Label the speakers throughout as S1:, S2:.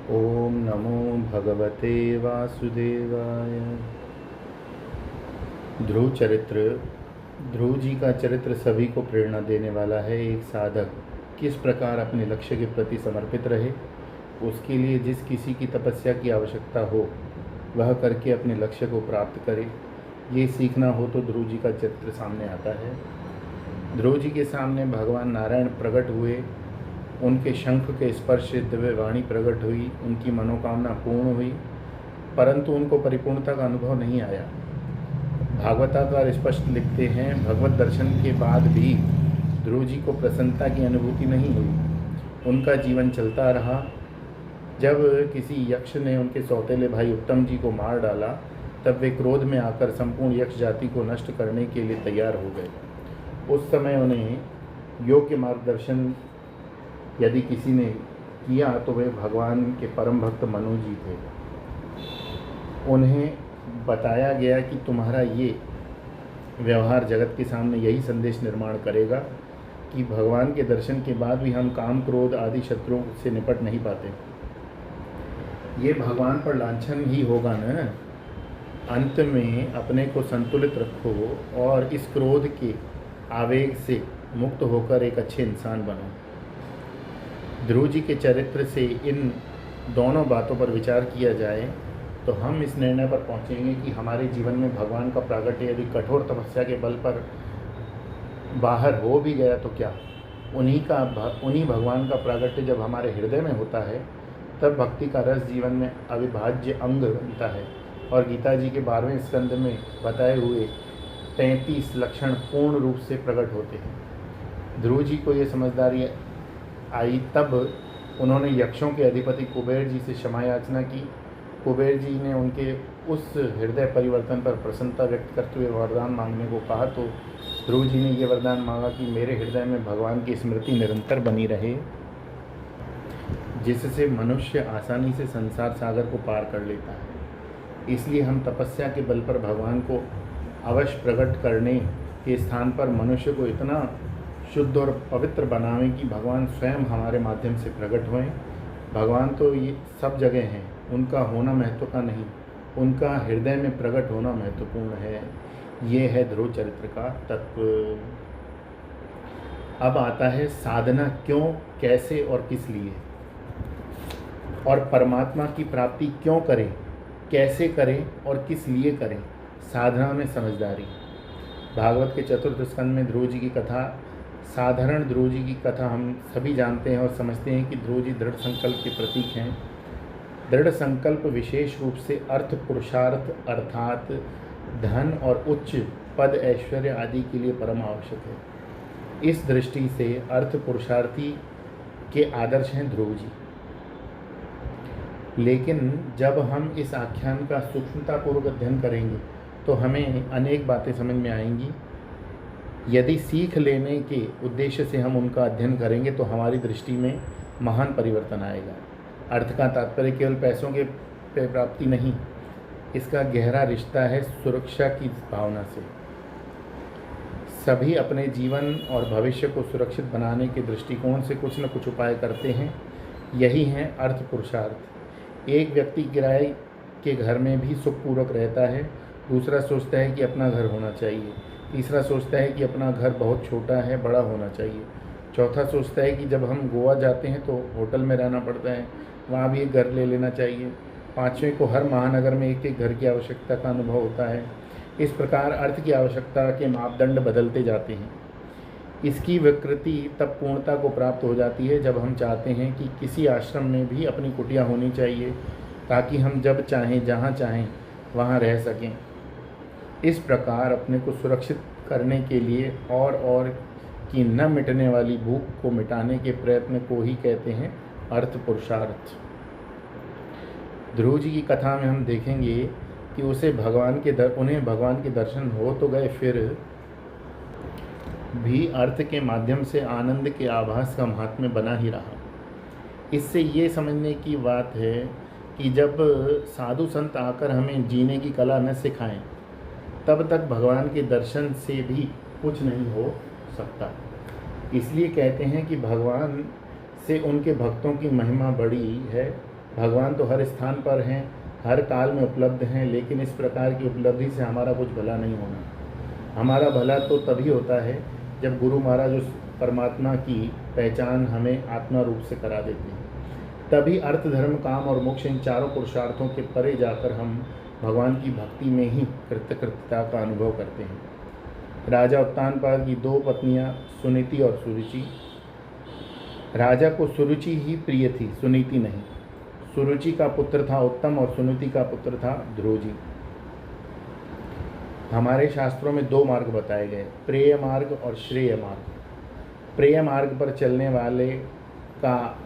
S1: ओम नमो भगवते वासुदेवाय। ध्रुव चरित्र। ध्रुव जी का चरित्र सभी को प्रेरणा देने वाला है। एक साधक किस प्रकार अपने लक्ष्य के प्रति समर्पित रहे, उसके लिए जिस किसी की तपस्या की आवश्यकता हो वह करके अपने लक्ष्य को प्राप्त करे, ये सीखना हो तो ध्रुव जी का चरित्र सामने आता है। ध्रुव जी के सामने भगवान नारायण प्रकट हुए। उनके शंख के स्पर्श से दिव्य वाणी प्रकट हुई, उनकी मनोकामना पूर्ण हुई, परंतु उनको परिपूर्णता का अनुभव नहीं आया। भागवताकार स्पष्ट लिखते हैं, भगवत दर्शन के बाद भी ध्रुव जी को प्रसन्नता की अनुभूति नहीं हुई। उनका जीवन चलता रहा। जब किसी यक्ष ने उनके सौतेले भाई उत्तम जी को मार डाला, तब वे क्रोध में आकर संपूर्ण यक्ष जाति को नष्ट करने के लिए तैयार हो गए। उस समय उन्हें योग्य मार्गदर्शन यदि किसी ने किया तो वे भगवान के परम भक्त मनु जी थे। उन्हें बताया गया कि तुम्हारा ये व्यवहार जगत के सामने यही संदेश निर्माण करेगा कि भगवान के दर्शन के बाद भी हम काम क्रोध आदि शत्रुओं से निपट नहीं पाते। ये भगवान पर लांछन ही होगा न। अंत में अपने को संतुलित रखो और इस क्रोध के आवेग से मुक्त होकर एक अच्छे इंसान बनो। ध्रुव जी के चरित्र से इन दोनों बातों पर विचार किया जाए तो हम इस निर्णय पर पहुंचेंगे कि हमारे जीवन में भगवान का प्रागट्य यदि कठोर तपस्या के बल पर बाहर हो भी गया तो क्या, उन्हीं भगवान का प्रागट्य जब हमारे हृदय में होता है तब भक्ति का रस जीवन में अविभाज्य अंग बनता है। और गीता जी के 12वें स्कंद में बताए हुए 33 लक्षण पूर्ण रूप से प्रकट होते हैं। ध्रुव जी को ये समझदारी आई, तब उन्होंने यक्षों के अधिपति कुबेर जी से क्षमा याचना की। कुबेर जी ने उनके उस हृदय परिवर्तन पर प्रसन्नता व्यक्त करते हुए वरदान मांगने को कहा, तो ध्रुव जी ने ये वरदान मांगा कि मेरे हृदय में भगवान की स्मृति निरंतर बनी रहे, जिससे मनुष्य आसानी से संसार सागर को पार कर लेता है। इसलिए हम तपस्या के बल पर भगवान को अवश्य प्रकट करने के स्थान पर मनुष्य को इतना शुद्ध और पवित्र बनावें कि भगवान स्वयं हमारे माध्यम से प्रकट होएं। भगवान तो ये सब जगह हैं, उनका होना महत्व का नहीं, उनका हृदय में प्रकट होना महत्वपूर्ण है। ये है ध्रुव चरित्र का तत्व। अब आता है साधना क्यों, कैसे और किस लिए, और परमात्मा की प्राप्ति क्यों करें, कैसे करें और किस लिए करें। साधना में समझदारी। भागवत के 4th स्कंद में ध्रुव जी की कथा, साधारण ध्रुव जी की कथा हम सभी जानते हैं और समझते हैं कि ध्रुव जी दृढ़ संकल्प के प्रतीक हैं। दृढ़ संकल्प विशेष रूप से अर्थ पुरुषार्थ अर्थात धन और उच्च पद ऐश्वर्य आदि के लिए परम आवश्यक है। इस दृष्टि से अर्थ पुरुषार्थी के आदर्श हैं ध्रुव जी। लेकिन जब हम इस आख्यान का सूक्ष्मतापूर्वक अध्ययन करेंगे तो हमें अनेक बातें समझ में आएंगी। यदि सीख लेने के उद्देश्य से हम उनका अध्ययन करेंगे तो हमारी दृष्टि में महान परिवर्तन आएगा। अर्थ का तात्पर्य केवल पैसों के प्राप्ति नहीं, इसका गहरा रिश्ता है सुरक्षा की भावना से। सभी अपने जीवन और भविष्य को सुरक्षित बनाने के दृष्टिकोण से कुछ न कुछ उपाय करते हैं। यही है अर्थ पुरुषार्थ। एक व्यक्ति किराए के घर में भी सुखपूर्वक रहता है, दूसरा सोचता है कि अपना घर होना चाहिए, तीसरा सोचता है कि अपना घर बहुत छोटा है, बड़ा होना चाहिए, चौथा सोचता है कि जब हम गोवा जाते हैं तो होटल में रहना पड़ता है, वहाँ भी एक घर ले लेना चाहिए, पाँचवें को हर महानगर में एक एक घर की आवश्यकता का अनुभव होता है। इस प्रकार अर्थ की आवश्यकता के मापदंड बदलते जाते हैं। इसकी विकृति तब पूर्णता को प्राप्त हो जाती है जब हम चाहते हैं कि किसी आश्रम में भी अपनी कुटिया होनी चाहिए, ताकि हम जब चाहें जहाँ चाहें वहाँ रह सकें। इस प्रकार अपने को सुरक्षित करने के लिए और की न मिटने वाली भूख को मिटाने के प्रयत्न को ही कहते हैं अर्थ पुरुषार्थ। ध्रुव जी की कथा में हम देखेंगे कि उन्हें भगवान के दर्शन हो तो गए, फिर भी अर्थ के माध्यम से आनंद के आभास का महात्म्य बना ही रहा। इससे ये समझने की बात है कि जब साधु संत आकर हमें जीने की कला न सिखाएं, तब तक भगवान के दर्शन से भी कुछ नहीं हो सकता। इसलिए कहते हैं कि भगवान से उनके भक्तों की महिमा बड़ी है भगवान तो हर स्थान पर हैं, हर काल में उपलब्ध हैं, लेकिन इस प्रकार की उपलब्धि से हमारा कुछ भला नहीं होना। हमारा भला तो तभी होता है जब गुरु महाराज उस परमात्मा की पहचान हमें आत्मा रूप से करा देते हैं। तभी अर्थ, धर्म, काम और मोक्ष, इन चारों पुरुषार्थों के परे जाकर हम भगवान की भक्ति में ही कृतकृत्यता का अनुभव करते हैं। राजा उत्तानपाद की 2 पत्नियां सुनीति और सुरुचि। राजा को सुरुचि ही प्रिय थी, सुनीति नहीं। सुरुचि का पुत्र था उत्तम और सुनीति का पुत्र था ध्रुव जी। हमारे शास्त्रों में 2 मार्ग बताए गए, प्रेय मार्ग और श्रेय मार्ग। प्रेय मार्ग पर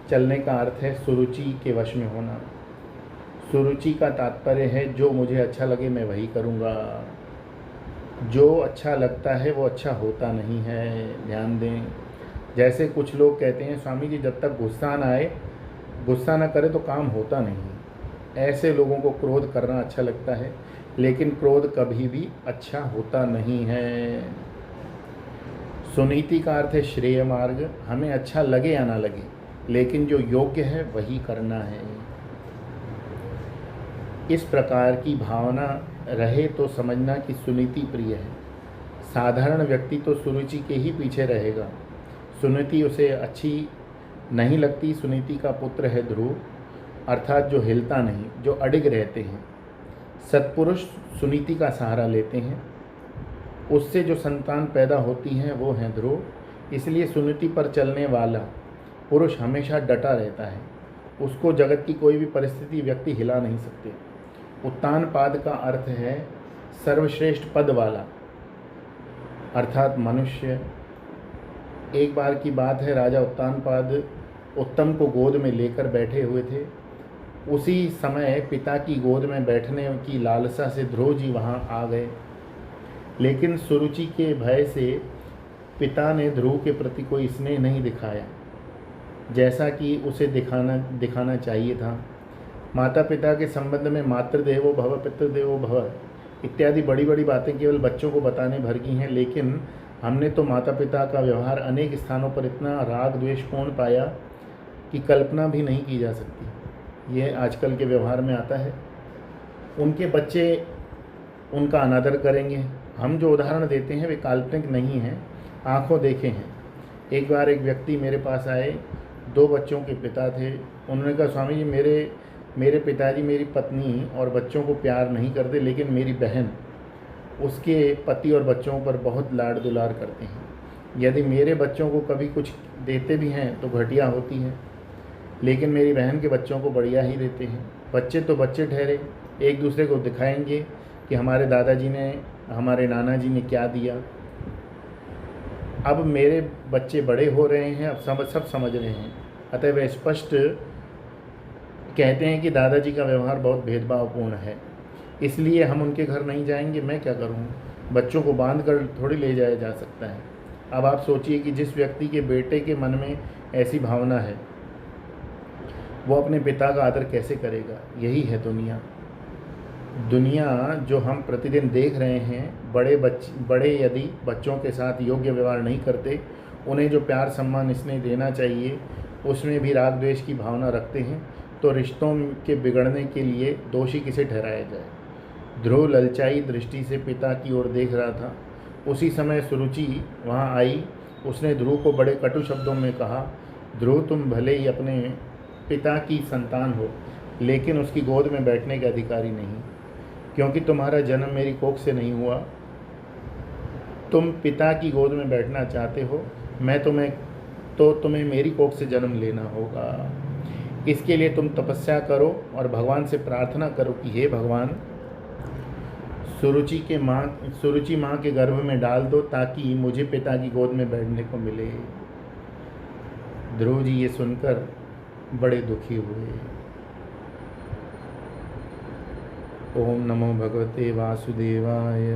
S1: चलने का अर्थ है सुरुचि के वश में होना। सुरुचि का तात्पर्य है जो मुझे अच्छा लगे मैं वही करूँगा। जो अच्छा लगता है वो अच्छा होता नहीं है, ध्यान दें। जैसे कुछ लोग कहते हैं, स्वामी जी जब तक गुस्सा ना आए, गुस्सा ना करे तो काम होता नहीं। ऐसे लोगों को क्रोध करना अच्छा लगता है, लेकिन क्रोध कभी भी अच्छा होता नहीं है। सुनीति का अर्थ है श्रेय मार्ग। हमें अच्छा लगे या ना लगे, लेकिन जो योग्य है वही करना है। इस प्रकार की भावना रहे तो समझना कि सुनीति प्रिय है। साधारण व्यक्ति तो सुरुचि के ही पीछे रहेगा। सुनीति उसे अच्छी नहीं लगती। सुनीति का पुत्र है ध्रुव, अर्थात जो हिलता नहीं, जो अडिग रहते हैं। सत्पुरुष सुनीति का सहारा लेते हैं, उससे जो संतान पैदा होती हैं वो हैं ध्रुव। इसलिए सुनीति पर चलने वाला पुरुष हमेशा डटा रहता है। उसको जगत की कोई भी परिस्थिति, व्यक्ति हिला नहीं सकते। उत्तानपाद का अर्थ है सर्वश्रेष्ठ पद वाला, अर्थात मनुष्य। एक बार की बात है, राजा उत्तानपाद उत्तम को गोद में लेकर बैठे हुए थे। उसी समय पिता की गोद में बैठने की लालसा से ध्रुव जी वहाँ आ गए, लेकिन सुरुचि के भय से पिता ने ध्रुव के प्रति कोई स्नेह नहीं दिखाया जैसा कि उसे दिखाना चाहिए था। माता पिता के संबंध में मातृदेवो भव, पितृदेवो भव इत्यादि बड़ी बड़ी बातें केवल बच्चों को बताने भर की हैं, लेकिन हमने तो माता पिता का व्यवहार अनेक स्थानों पर इतना राग द्वेषपूर्ण पाया कि कल्पना भी नहीं की जा सकती। ये आजकल के व्यवहार में आता है। उनके बच्चे उनका अनादर करेंगे। हम जो उदाहरण देते हैं वे काल्पनिक नहीं हैं, आंखों देखे हैं। एक बार एक व्यक्ति मेरे पास आए, 2 बच्चों के पिता थे। उन्होंने कहा, स्वामी जी मेरे पिताजी मेरी पत्नी और बच्चों को प्यार नहीं करते, लेकिन मेरी बहन उसके पति और बच्चों पर बहुत लाड दुलार करते हैं। यदि मेरे बच्चों को कभी कुछ देते भी हैं तो घटिया होती है, लेकिन मेरी बहन के बच्चों को बढ़िया ही देते हैं। बच्चे तो बच्चे ठहरे, एक दूसरे को दिखाएंगे कि हमारे दादाजी ने, हमारे नाना जी ने क्या दिया। अब मेरे बच्चे बड़े हो रहे हैं, अब सब समझ रहे हैं, अतः वे स्पष्ट कहते हैं कि दादाजी का व्यवहार बहुत भेदभावपूर्ण है, इसलिए हम उनके घर नहीं जाएंगे। मैं क्या करूं? बच्चों को बांध कर थोड़ी ले जाया जा सकता है। अब आप सोचिए कि जिस व्यक्ति के बेटे के मन में ऐसी भावना है, वो अपने पिता का आदर कैसे करेगा? यही है दुनिया जो हम प्रतिदिन देख रहे हैं। बड़े यदि बच्चों के साथ योग्य व्यवहार नहीं करते, उन्हें जो प्यार, सम्मान, स्नेह देना चाहिए, उसमें भी राग द्वेष की भावना रखते हैं, तो रिश्तों के बिगड़ने के लिए दोषी किसे ठहराया जाए? ध्रुव ललचाई दृष्टि से पिता की ओर देख रहा था। उसी समय सुरुचि वहाँ आई। उसने ध्रुव को बड़े कटु शब्दों में कहा, ध्रुव तुम भले ही अपने पिता की संतान हो, लेकिन उसकी गोद में बैठने के अधिकारी नहीं, क्योंकि तुम्हारा जन्म मेरी कोख से नहीं हुआ। तुम पिता की गोद में बैठना चाहते हो, तुम्हें मेरी कोख से जन्म लेना होगा। इसके लिए तुम तपस्या करो और भगवान से प्रार्थना करो कि हे भगवान, सुरुचि माँ के गर्भ में डाल दो, ताकि मुझे पिता की गोद में बैठने को मिले। ध्रुव जी ये सुनकर बड़े दुखी हुए। ओम नमो भगवते वासुदेवाय।